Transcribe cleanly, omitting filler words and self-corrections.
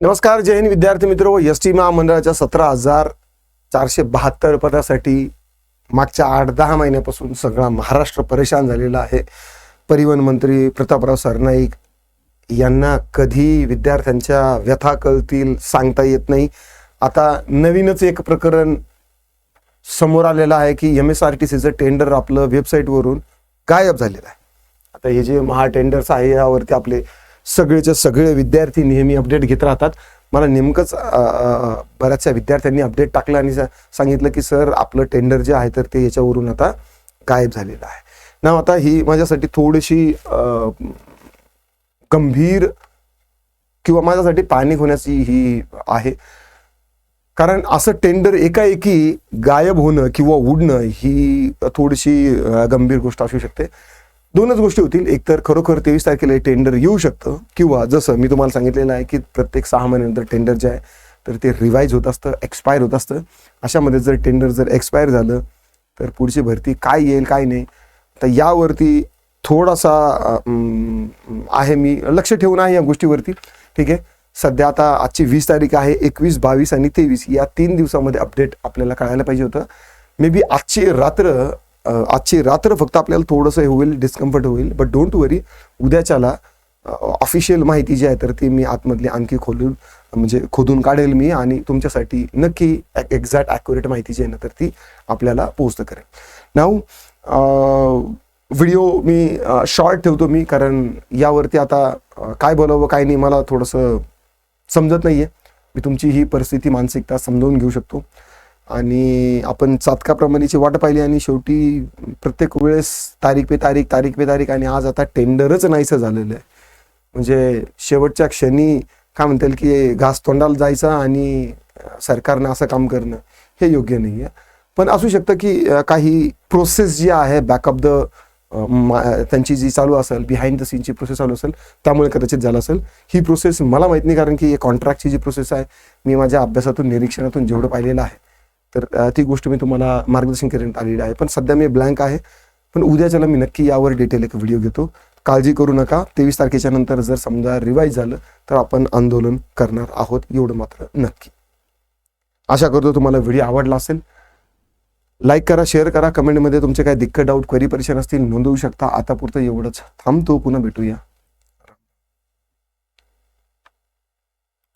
नमस्कार, जय हिंद विद्यार्थी मित्र. एसटी महामंडळाच्या 17,472 पदासाठी मागच्या 8-10 महिन्यापासून सगळा महाराष्ट्र परेशान झालेला आहे. परिवहन मंत्री प्रतापराव सरनाईक यांना कधी विद्यार्थ्यांच्या व्यथा कळतील सांगता येत नाही. आता नवीनच एक प्रकरण समोर आलेलं आहे की MSRTCचं टेंडर आपलं वेबसाईटवरून गायब झालेलं आहे. आता हे जे महा टेंडर्स आहे यावरती आपले सगळेचे सगळे विद्यार्थी नेहमी अपडेट घेत राहतात. मला नेमकंच बऱ्याचशा विद्यार्थ्यांनी अपडेट टाकलं आणि सांगितलं की सर आपलं टेंडर जे आहे तर ते याच्यावरून आता गायब झालेलं आहे ना. आता ही माझ्यासाठी थोडीशी गंभीर किंवा माझ्यासाठी पॅनिक होण्याची ही आहे. कारण असं टेंडर एकाएकी गायब होणं किंवा उडणं ही थोडीशी गंभीर गोष्ट असू शकते. दोनच गोष्टी होतील. एक तर खरोखर 23 तारखेला टेंडर येऊ शकतं, किंवा जसं मी तुम्हाला सांगितलेलं आहे की प्रत्येक 6 महिन्यानंतर टेंडर जे आहे तर ते रिवाईज होत असतं, एक्सपायर होत असतं. अशामध्ये जर टेंडर जर एक्सपायर झालं तर पुढची भरती काय येईल काय नाही, तर यावरती थोडासा आहे, मी लक्ष ठेवून आहे या गोष्टीवरती. ठीक आहे. सध्या आता आजची 20 तारीख आहे. 21, 22 आणि 23 या 3 दिवसामध्ये अपडेट आपल्याला कळायला पाहिजे होतं. मे बी आजची रात्र फक्त आपल्याला थोडंसं हे होईल, डिस्कम्फर्ट होईल. बट डोंट वरी, उद्याच्याला ऑफिशियल माहिती जी आहे तर ती मी आतमधली आणखी खोदून काढेल मी, आणि तुमच्यासाठी नक्की एक्झॅक्ट ॲक्युरेट माहिती जी आहे ना तर ती आपल्याला पोस्ट करेल. नाऊ व्हिडिओ मी शॉर्ट ठेवतो मी, कारण यावरती आता काय बोलावं काय नाही मला थोडंसं समजत नाही आहे. मी तुमची ही परिस्थिती मानसिकता समजावून घेऊ शकतो, आणि आपण चातकाप्रमाणेची वाट पाहिली आणि शेवटी प्रत्येक वेळेस तारीख पे तारीख आणि आज आता टेंडरच नाहीसं झालेलं आहे. म्हणजे शेवटच्या क्षणी काय म्हणतील की घास तोंडाला जायचा आणि सरकारनं असं काम करणं हे योग्य नाही आहे. पण असू शकतं की काही प्रोसेस जी आहे बॅकअप त्यांची जी चालू असेल, बिहाइंड द सीनची प्रोसेस चालू असेल, त्यामुळे कदाचित झालं असेल. ही प्रोसेस मला माहीत नाही, कारण की कॉन्ट्रॅक्टची जी प्रोसेस आहे मी माझ्या अभ्यासातून निरीक्षणातून जेवढं पाहिलेलं आहे तर ती गोष्ट मी तुम्हाला मार्गदर्शन करण्यात आलेली आहे. पण सध्या मी ब्लँक आहे. पण उद्याच्याला मी नक्की यावर डिटेल एक व्हिडिओ घेतो. काळजी करू नका. 23 तारखेच्या नंतर जर समजा रिवाईज झालं तर आपण आंदोलन करणार आहोत, एवढं मात्र नक्की. आशा करतो तुम्हाला व्हिडिओ आवडला असेल. लाईक करा, शेअर करा, कमेंटमध्ये तुमचे काय दिक्कत, डाऊट, क्वेरी, परेशान असतील नोंदवू शकता. आता पुरतं एवढंच. थांबतो, पुन्हा भेटूया.